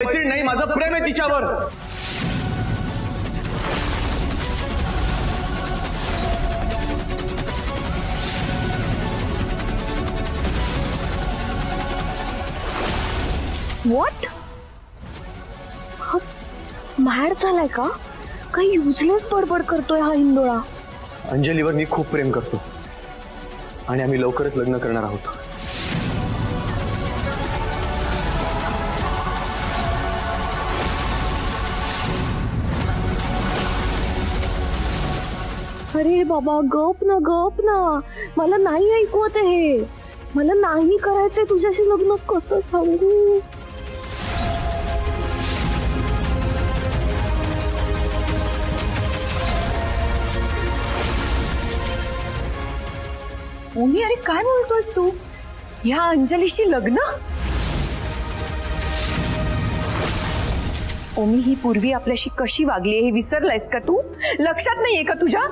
मैत्रीण नाही, माझं प्रेम आहे तिच्यावर. व्हॉट? मॅड झालाय का? काही युजलेस बडबड करतोय हा हिंदोळा. अंजलीवर मी खूप प्रेम करतो आणि आम्ही लवकरच लग्न करणार आहोत. अरे बाबा गप ना, मला नाही ऐकवत हे. मला नाही करायचंय तुझ्याशी लग्न. कसं सांगू? ओमी, अरे काय बोलतोस तू? ह्या अंजलीशी लग्न? ओमी, ही पूर्वी आपल्याशी कशी वागली हे विसरलायस का तू? लक्षात नाहीये का तुझ्या?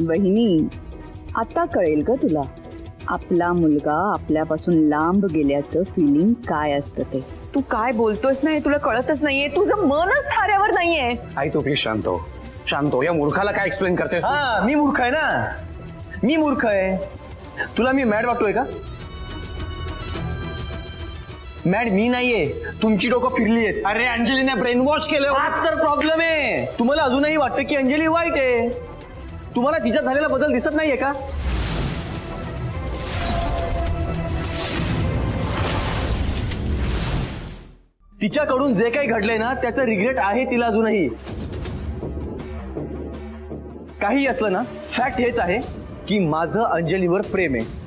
वहिनी, आता कळेल ग तुला आपला मुलगा आपल्यापासून लांब गेल्याचं फिलिंग काय असतं ते. तू काय बोलतोस ना हे तुला कळतच नाहीये. तुझं मनच थाऱ्यावर नाहीये. आई तू प्लीज शांत हो, शांत हो. या मूर्खाला काय एक्सप्लेन करतेस? हा, मी मूर्ख आहे ना, मी मूर्ख आहे. तुला मी मॅड वाटतोय का? मॅड मी नाहीये, तुमची डोकं फिरली आहेत. अरे अंजलीने ब्रेन वॉश केलं, हाच तर प्रॉब्लेम आहे. तुम्हाला अजूनही वाटतं की अंजली वाईट आहे. तुम्हाला तिच्यात झालेला बदल दिसत नाहीये का? तिच्याकडून जे काही घडलंय ना त्याचं रिग्रेट आहे तिला अजूनही. काही असलं ना, फॅक्ट हेच आहे की माझं अंजलीवर प्रेम आहे.